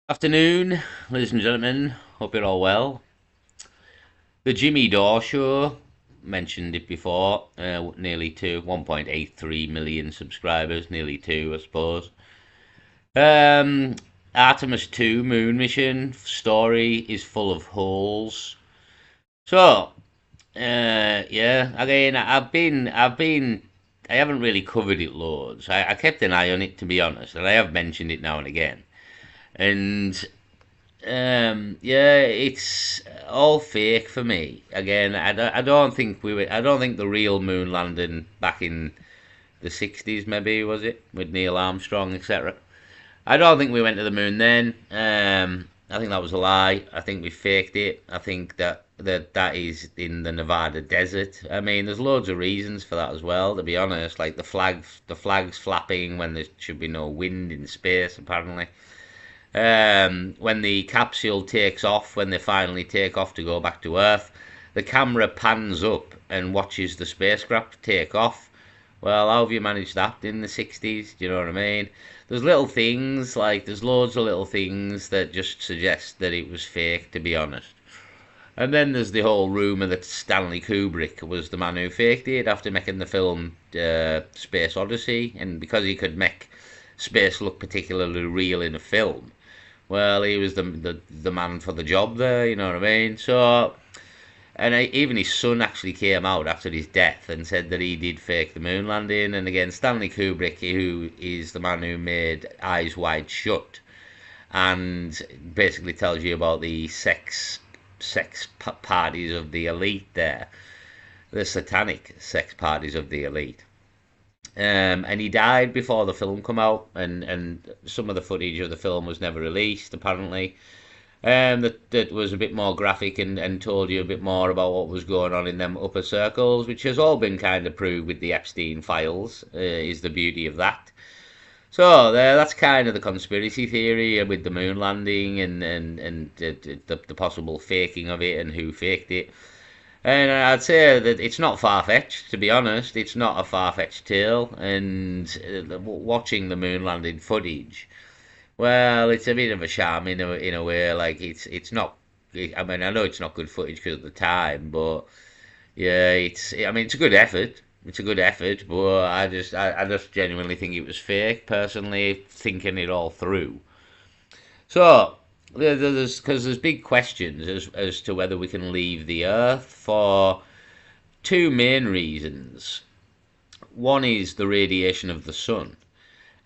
Afternoon, ladies and gentlemen. Hope you're all well. The Jimmy Dore Show, mentioned it before, nearly 1.83 million subscribers, nearly two, I suppose. Um, Artemis 2 moon mission story is full of holes. So, yeah, again, I haven't really covered it loads. I kept an eye on it, to be honest, and I have mentioned it now and again. And yeah, it's all fake for me. Again, I don't think I don't think the real moon landing back in the 60s, maybe, was it? With Neil Armstrong, etc. I don't think we went to the moon then. I think that was a lie. I think we faked it. I think that is in the Nevada desert. I mean, there's loads of reasons for that as well, to be honest. Like the flags flapping when there should be no wind in space, apparently. When the capsule takes off, when they finally take off to go back to Earth, the camera pans up and watches the spacecraft take off. Well, how have you managed that in the 60s? Do you know what I mean? There's little things, like, there's loads of little things that just suggest that it was fake, to be honest. And then there's the whole rumour that Stanley Kubrick was the man who faked it after making the film Space Odyssey, and because he could make space look particularly real in a film, well, he was the man for the job there, you know what I mean? So, and even his son actually came out after his death and said that he did fake the moon landing. And again, Stanley Kubrick, who is the man who made Eyes Wide Shut, and basically tells you about the parties of the elite there, the satanic sex parties of the elite. And he died before the film come out, and some of the footage of the film was never released, apparently. That was a bit more graphic and told you a bit more about what was going on in them upper circles, which has all been kind of proved with the Epstein files, is the beauty of that. So that's kind of the conspiracy theory with the moon landing and the possible faking of it and who faked it. And I'd say that it's not far-fetched, to be honest. It's not a far-fetched tale. And watching the moon landing footage, well, it's a bit of a sham in a way. Like it's not. I mean, I know it's not good footage because of the time, but yeah, it's. I mean, it's a good effort. It's a good effort, but I just genuinely think it was fake. Personally, thinking it all through. So there's big questions as to whether we can leave the Earth for two main reasons. One is the radiation of the sun,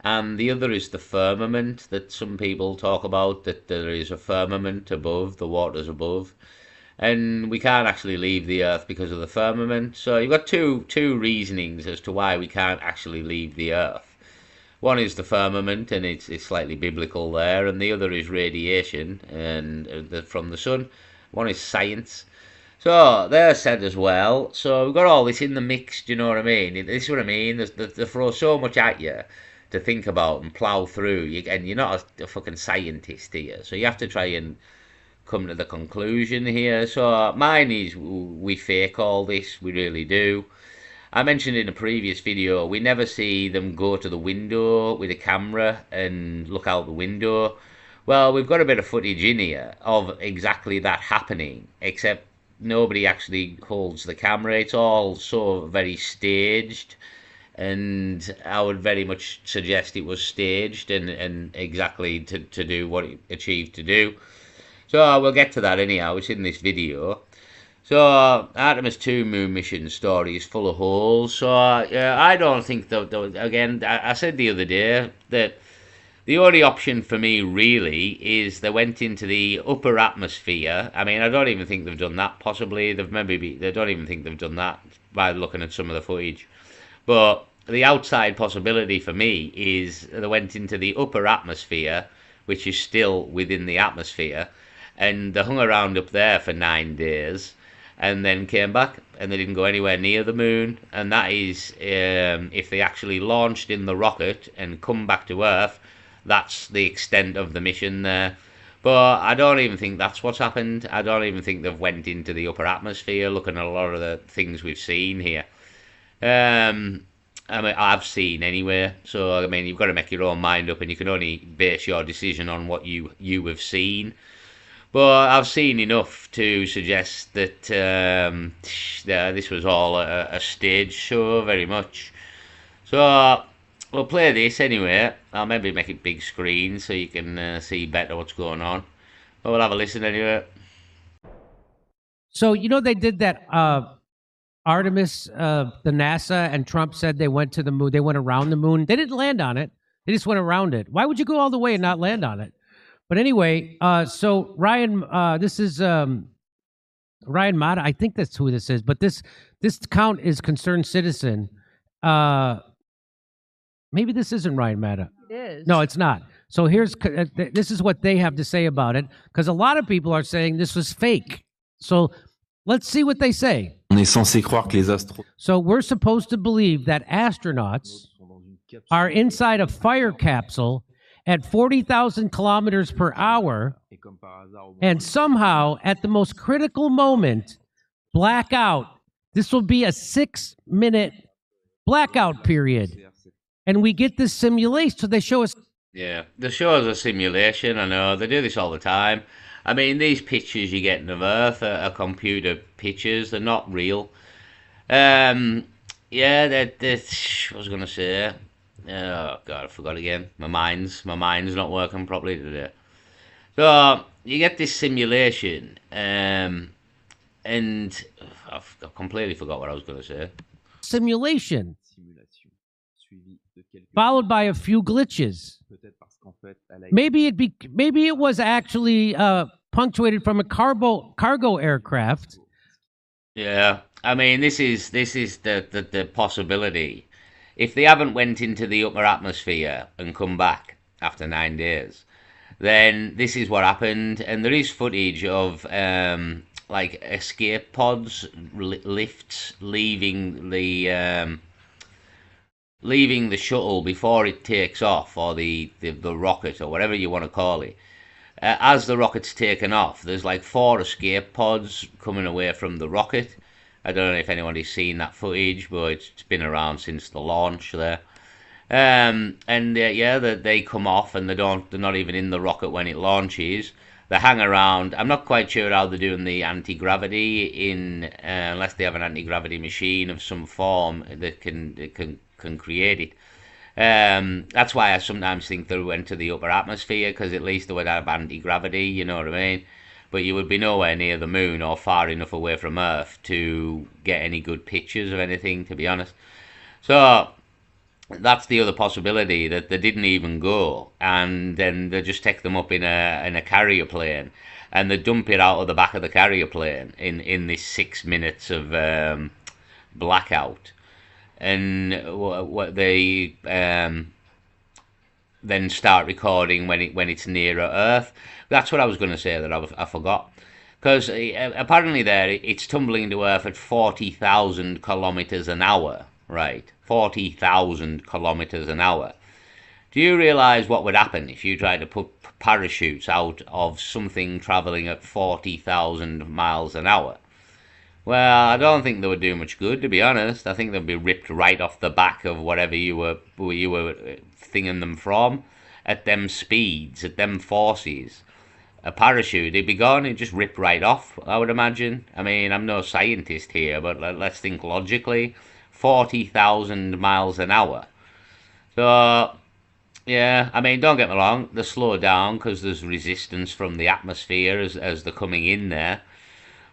and the other is the firmament that some people talk about, that there is a firmament above, the waters above, and we can't actually leave the Earth because of the firmament. So you've got two reasonings as to why we can't actually leave the Earth. One is the firmament, and it's slightly biblical there, and the other is radiation and from the sun. One is science. So they're said as well. So we've got all this in the mix. Do you know what I mean? This is what I mean. They throw so much at you to think about and plough through. And you're not a fucking scientist here, so you have to try and come to the conclusion here. So mine is we fake all this. We really do. I mentioned in a previous video, we never see them go to the window with a camera and look out the window. Well, we've got a bit of footage in here of exactly that happening, except nobody actually holds the camera. It's all so very staged, and I would very much suggest it was staged and exactly to do what it achieved to do. So we'll get to that anyhow. It's in this video. So Artemis 2 moon mission story is full of holes. So I don't think that, again, I said the other day that the only option for me really is they went into the upper atmosphere. I mean, I don't even think they've done that. Possibly they don't even think they've done that by looking at some of the footage. But the outside possibility for me is they went into the upper atmosphere, which is still within the atmosphere, and they hung around up there for 9 days and then came back, and they didn't go anywhere near the moon. And that is, if they actually launched in the rocket and come back to Earth, that's the extent of the mission there. But I don't even think that's what's happened. I don't even think they've went into the upper atmosphere, looking at a lot of the things we've seen here. I mean, I've seen anyway. So I mean, you've got to make your own mind up, and you can only base your decision on what you have seen. But I've seen enough to suggest that this was all a stage show, very much. So we'll play this anyway. I'll maybe make it big screen so you can see better what's going on. But we'll have a listen anyway. So, they did that Artemis, the NASA, and Trump said they went to the moon. They went around the moon. They didn't land on it. They just went around it. Why would you go all the way and not land on it? But anyway, so Ryan, this is Ryan Mata. I think that's who this is. But this account is Concerned Citizen. Maybe this isn't Ryan Mata. It is. No, it's not. So this is what they have to say about it, because a lot of people are saying this was fake. So let's see what they say. On est censé croire que les astronautes So we're supposed to believe that astronauts are inside a fire capsule at 40,000 kilometers per hour, and somehow at the most critical moment, blackout. This will be a 6-minute blackout period. And we get this simulation. So they show us. Yeah, the show is a simulation. I know they do this all the time. I mean, these pictures you're getting of Earth are computer pictures. They're not real. Yeah, that what was I gonna say? Oh God, I forgot again. My mind's not working properly today. So you get this simulation, and I've completely forgot what I was gonna say. Simulation, followed by a few glitches. Maybe it was actually punctuated from a cargo aircraft. Yeah, I mean, this is the possibility. If they haven't went into the upper atmosphere and come back after 9 days, then this is what happened. And there is footage of like escape pods, lifts leaving the shuttle before it takes off, or the rocket, or whatever you want to call it. As the rocket's taken off, there's like 4 escape pods coming away from the rocket. I don't know if anybody's seen that footage, but it's been around since the launch there. They come off, and they're not even in the rocket when it launches. They hang around. I'm not quite sure how they're doing the anti-gravity unless they have an anti-gravity machine of some form that can create it. That's why I sometimes think they went to the upper atmosphere, because at least they would have anti-gravity, you know what I mean? But you would be nowhere near the moon or far enough away from Earth to get any good pictures of anything, to be honest. So that's the other possibility, that they didn't even go, and then they just take them up in a carrier plane, and they dump it out of the back of the carrier plane in this 6 minutes of blackout. And what they then start recording when it's nearer Earth. That's what I was going to say that I forgot, because apparently it's tumbling to Earth at 40,000 kilometers an hour, right? 40,000 kilometers an hour. Do you realize what would happen if you tried to put parachutes out of something traveling at 40,000 miles an hour? Well, I don't think they would do much good, to be honest. I think they'd be ripped right off the back of whatever you were thinging them from, at them speeds, at them forces. A parachute, it'd be gone, it'd just rip right off, I would imagine. I mean, I'm no scientist here, but let's think logically. 40,000 miles an hour. So, yeah, I mean, don't get me wrong, they slow down because there's resistance from the atmosphere as they're coming in there.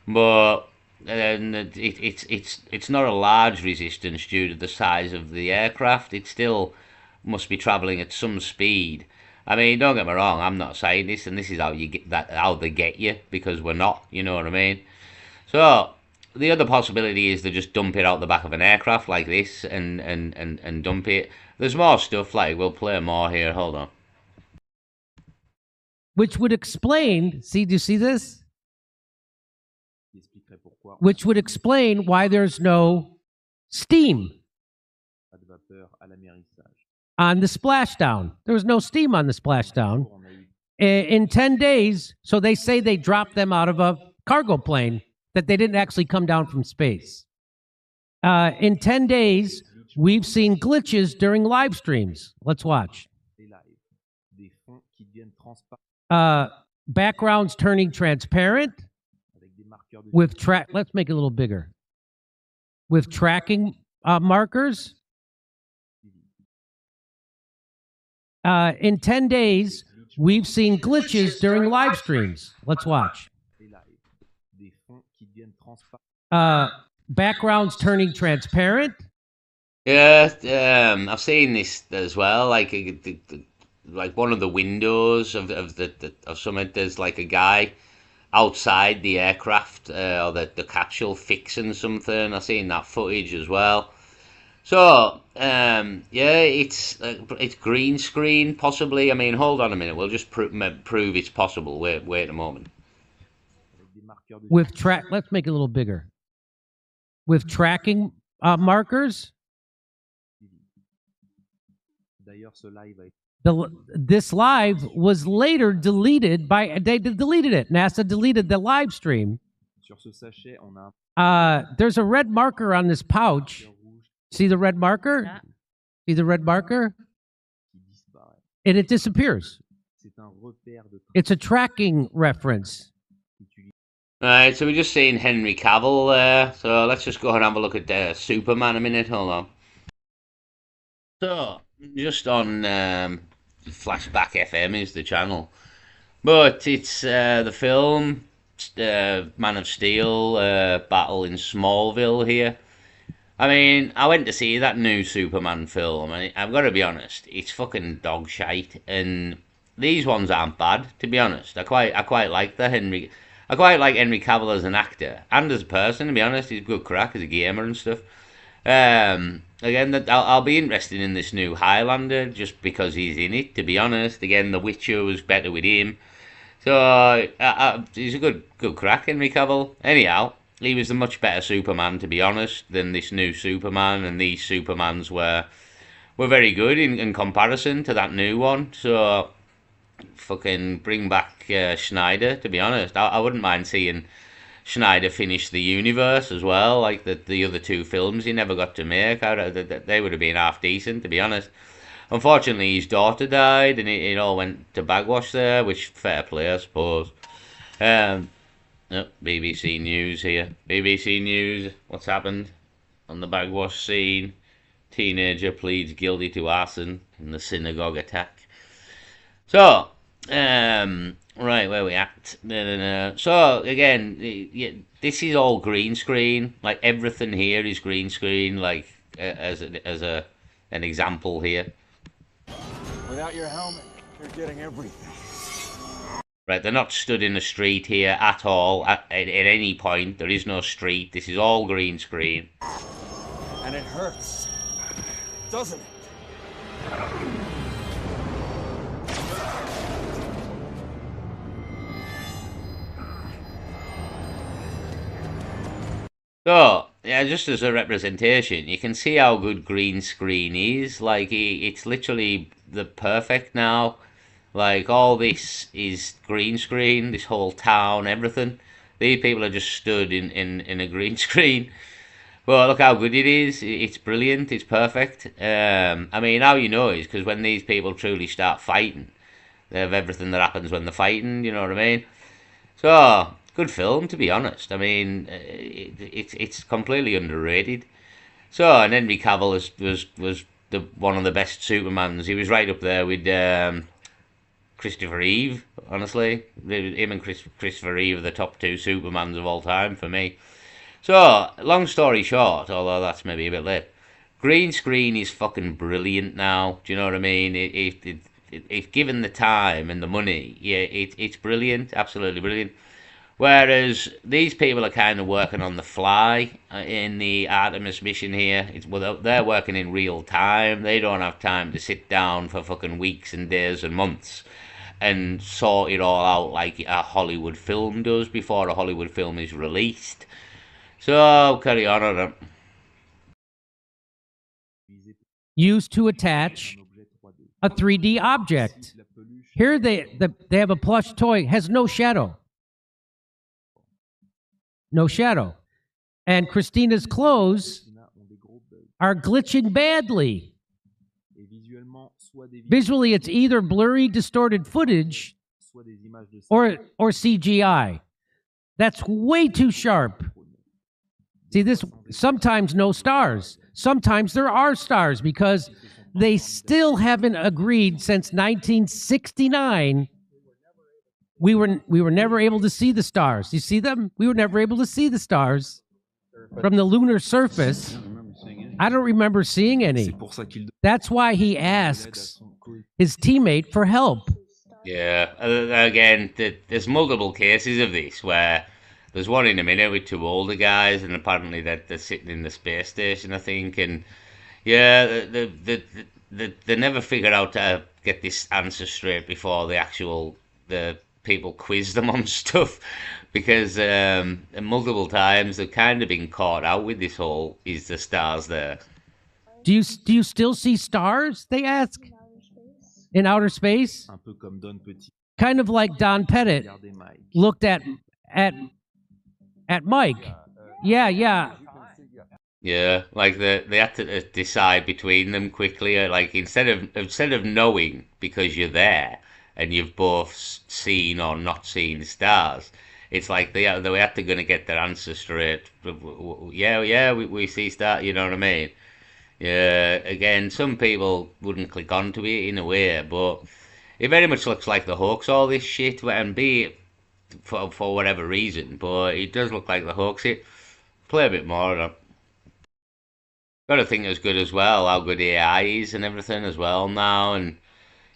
But it's not a large resistance due to the size of the aircraft. It still must be traveling at some speed. I mean, don't get me wrong, I'm not saying this, and this is how you get that, how they get you, because we're not, you know what I mean? So the other possibility is to just dump it out the back of an aircraft like this, and dump it. There's more stuff, like, we'll play more here, hold on. Which would explain, do you see this? Which would explain why there's no steam on the splashdown. There was no steam on the splashdown. In 10 days, so they say they dropped them out of a cargo plane, that they didn't actually come down from space. In 10 days, we've seen glitches during live streams. Let's watch. Backgrounds turning transparent with track. Let's make it a little bigger. With tracking markers. In 10 days, we've seen glitches during live streams. Let's watch. Backgrounds turning transparent. Yeah, I've seen this as well. Like one of the windows of something. There's like a guy outside the aircraft or the capsule fixing something. I've seen that footage as well. So yeah, it's green screen possibly. I mean, hold on a minute. We'll just prove it's possible. Wait a moment. With track, let's make it a little bigger. With tracking markers. This live was later deleted by they deleted it. NASA deleted the live stream. There's a red marker on this pouch. See the red marker? Yeah. See the red marker? And it disappears. It's a tracking reference. All right, so we're just seeing Henry Cavill there. So let's just go ahead and have a look at Superman a minute. Hold on. So just on Flashback FM is the channel, but it's the film Man of Steel battle in Smallville here. I mean, I went to see that new Superman film, and I've got to be honest, it's fucking dog shite. And these ones aren't bad, to be honest. I quite like I quite like Henry Cavill as an actor and as a person. To be honest, he's a good crack as a gamer and stuff. Again, I'll be interested in this new Highlander just because he's in it. To be honest, again, The Witcher was better with him, so he's a good crack, Henry Cavill. Anyhow, he was a much better Superman, to be honest, than this new Superman, and these Supermans were very good in comparison to that new one. So fucking bring back Schneider, to be honest. I wouldn't mind seeing Schneider finish the universe as well, like the other two films he never got to make. They would have been half decent, to be honest. Unfortunately, his daughter died, and it all went to bagwash there, which fair play, I suppose. BBC News here. BBC News. What's happened on the bagwash scene? Teenager pleads guilty to arson in the synagogue attack. So, right, where we at? So again, this is all green screen. Like everything here is green screen. Like as an example here. Without your helmet, you're getting everything. Right, they're not stood in the street here at all. At any point, there is no street. This is all green screen. And it hurts, doesn't it? So, yeah, just as a representation, you can see how good green screen is. Like, it's literally the perfect now. Like, all this is green screen, this whole town, everything. These people are just stood in a green screen. Well, look how good it is. It's brilliant. It's perfect. I mean, how you know is because when these people truly start fighting, they have everything that happens when they're fighting, you know what I mean? So, good film, to be honest. I mean, it's completely underrated. So, and Henry Cavill was one of the best Supermans. He was right up there with Christopher Reeve, honestly. Him and Christopher Reeve are the top two Supermans of all time for me. So, long story short, although that's maybe a bit late, green screen is fucking brilliant now. Do you know what I mean? If given the time and the money, yeah, it's brilliant, absolutely brilliant. Whereas these people are kind of working on the fly in the Artemis mission here. They're working in real time. They don't have time to sit down for fucking weeks and days and months and sort it all out like a Hollywood film does before a Hollywood film is released. So, carry on on it. Used to attach a 3D object. Here they have a plush toy, has no shadow. No shadow. And Christina's clothes are glitching badly. Visually, it's either blurry, distorted footage or CGI. That's way too sharp. See, this sometimes no stars. Sometimes there are stars because they still haven't agreed since 1969. We were never able to see the stars. You see them? We were never able to see the stars from the lunar surface. I don't remember seeing any. That's why he asks his teammate for help. Yeah, again, there's multiple cases of this where there's one in a minute with two older guys, and apparently they're sitting in the space station, I think, and yeah, they never figured out how to get this answer straight before the people quiz them on stuff, because multiple times they've kind of been caught out with this whole "is the stars there?" Do you still see stars? They ask. In outer space? Kind of like Don Pettit looked at Mike. Yeah. Yeah, like they had to decide between them quickly. Like instead of knowing because you're there and you've both seen or not seen stars, it's like they had to gonna get their answer straight. Yeah, we see stars. You know what I mean? Yeah, again, some people wouldn't click onto it in a way, but it very much looks like the hoax, all this shit, and be it for whatever reason, but it does look like the hoax it. Play a bit more. Got to think as good as well, how good AI is and everything as well now, and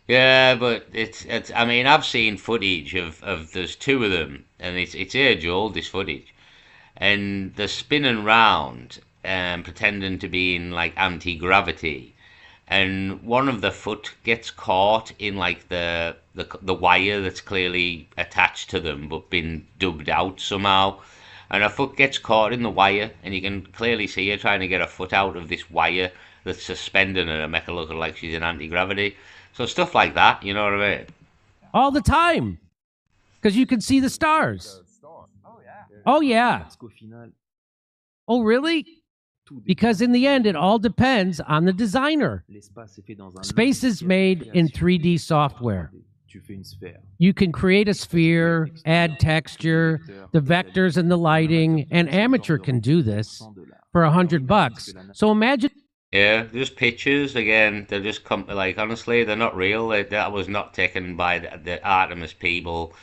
yeah, but it's I mean, I've seen footage of there's two of them, and it's age old, this footage, and they're spinning round and pretending to be in like anti-gravity, and one of the foot gets caught in like the wire that's clearly attached to them but been dug out somehow, and a foot gets caught in the wire, and you can clearly see her trying to get a foot out of this wire that's suspending her and make her look like she's in anti-gravity. So stuff like that, you know what I mean? All the time. Because you can see the stars. Oh, yeah. Oh, really? Because in the end, it all depends on the designer. Space is made in 3D software. You can create a sphere, add texture, the vectors and the lighting. An amateur can do this for $100. So imagine. Yeah, just pictures again. They're just like honestly, they're not real. That was not taken by the Artemis people.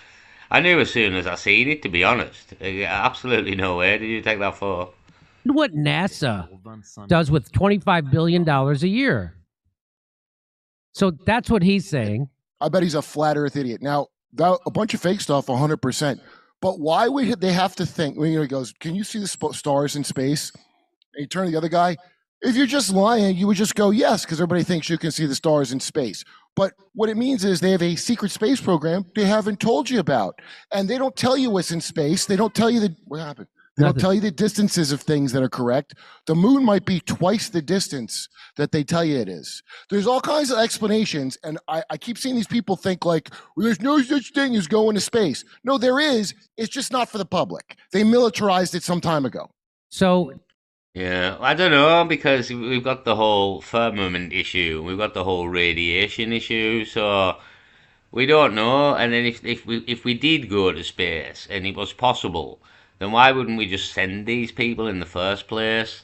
I knew as soon as I seen it. To be honest, absolutely no way did you take that photo. What NASA does with $25 billion a year. So that's what he's saying. I bet he's a flat earth idiot. Now, a bunch of fake stuff, 100%. But why would they have to think, when he goes, can you see the stars in space? And you turn to the other guy. If you're just lying, you would just go, yes, because everybody thinks you can see the stars in space. But what it means is they have a secret space program they haven't told you about. And they don't tell you what's in space. They don't tell you what happened. They don't tell you the distances of things that are correct. The moon might be twice the distance that they tell you it is. There's all kinds of explanations, and I keep seeing these people think like, well, there's no such thing as going to space. No, there is. It's just not for the public. They militarized it some time ago. So, yeah, I don't know, because we've got the whole firmament issue. We've got the whole radiation issue, so we don't know. And then if we did go to space and it was possible, then why wouldn't we just send these people in the first place?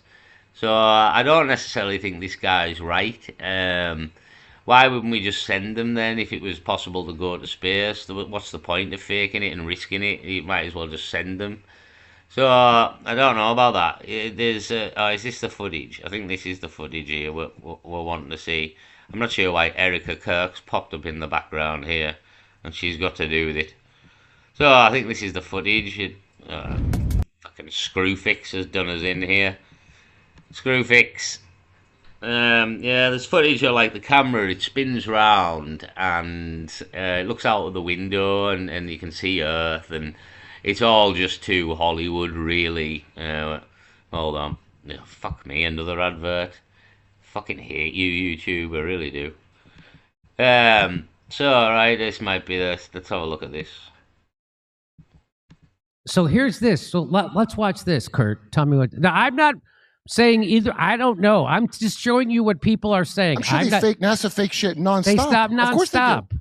So I don't necessarily think this guy's right. Why wouldn't we just send them then if it was possible to go to space? What's the point of faking it and risking it? You might as well just send them. So I don't know about that. Is this the footage? I think this is the footage here we're wanting to see. I'm not sure why Erica Kirk's popped up in the background here, and she's got to do with it. So I think this is the footage. Fucking Screwfix has done us in here. Screwfix. Yeah, there's footage of like the camera, it spins round and it looks out of the window and you can see Earth, and it's all just too Hollywood, really. Hold on. Oh, fuck me, another advert. Fucking hate you, YouTube, I really do. So, alright, this might be this. Let's have a look at this. So here's this. So let's watch this, Kurt. Tell me what. Now, I'm not saying either. I don't know. I'm just showing you what people are saying. I'm sure NASA fake shit nonstop. They stop nonstop. Of course they do.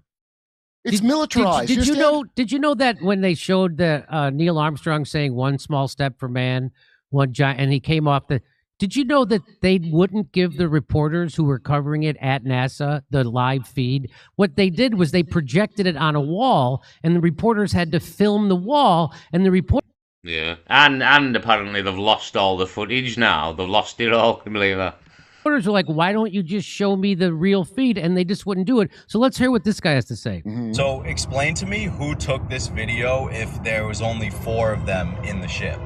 It's militarized. Did you know? Did you know that when they showed the Neil Armstrong saying "one small step for man, one giant," and he came off the. Did you know that they wouldn't give the reporters who were covering it at NASA the live feed? What they did was they projected it on a wall, and the reporters had to film the wall, and the report. Yeah, and apparently they've lost all the footage now. They've lost it all. Can you believe that? Reporters were like, "Why don't you just show me the real feed?" And they just wouldn't do it. So let's hear what this guy has to say. So explain to me who took this video if there was only 4 of them in the ship.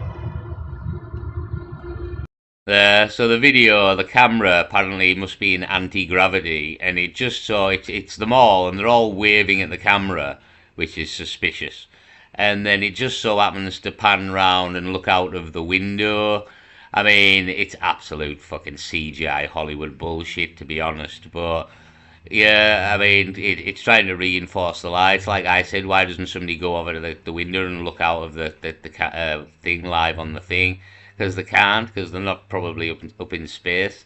So the video, the camera apparently must be in anti-gravity, and it just so it's them all, and they're all waving at the camera, which is suspicious. And then it just so happens to pan round and look out of the window. I mean, it's absolute fucking CGI Hollywood bullshit, to be honest. But yeah, I mean, it's trying to reinforce the lights. Like I said, why doesn't somebody go over to the window and look out of the thing live on the thing? Because they can't, because they're not probably up in space.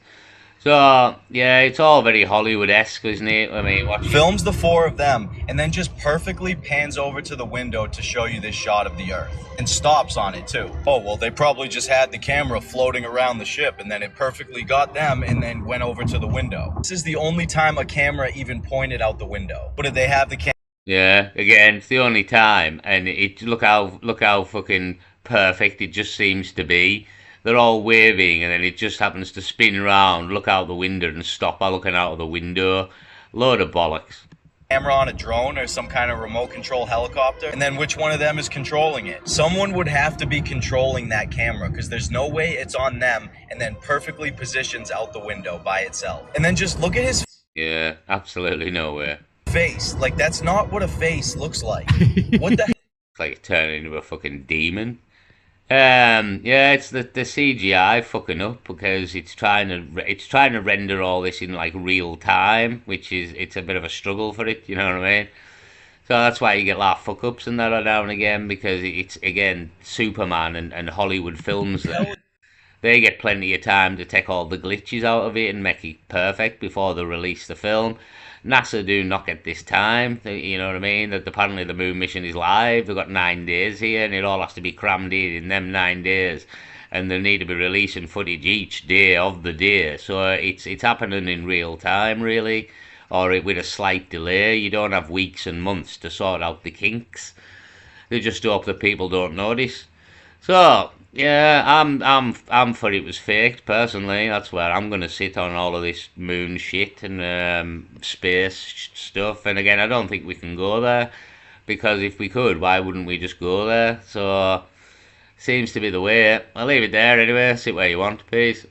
So yeah, it's all very Hollywood-esque, isn't it? I mean, films the 4 of them and then just perfectly pans over to the window to show you this shot of the Earth and stops on it too. Oh well, they probably just had the camera floating around the ship and then it perfectly got them and then went over to the window. This is the only time a camera even pointed out the window. But did they have the camera? Yeah, again, it's the only time, and it look how fucking perfect it just seems to be. They're all waving, and then it just happens to spin around, look out the window, and stop by looking out of the window. Load of bollocks. Camera on a drone or some kind of remote control helicopter, and then which one of them is controlling it? Someone would have to be controlling that camera, because there's no way it's on them and then perfectly positions out the window by itself. And then just look at his Yeah, absolutely nowhere. face. Like, that's not what a face looks like. What the It's like it turned into a fucking demon. Yeah, it's the CGI fucking up, because it's trying to render all this in like real time, which is it's a bit of a struggle for it. You know what I mean? So that's why you get a lot of fuck ups and that now and again, because it's again Superman and Hollywood films. They get plenty of time to take all the glitches out of it and make it perfect before they release the film. NASA do not get this time, you know what I mean? That apparently the moon mission is live. They've got 9 days here, and it all has to be crammed in them 9 days. And they need to be releasing footage each day of the day. So it's happening in real time, really, or with a slight delay. You don't have weeks and months to sort out the kinks. They just hope that people don't notice. So yeah, I'm for it was faked personally. That's where I'm gonna sit on all of this moon shit and space stuff. And again, I don't think we can go there, because if we could, why wouldn't we just go there? So seems to be the way. I'll leave it there anyway. Sit where you want. Peace.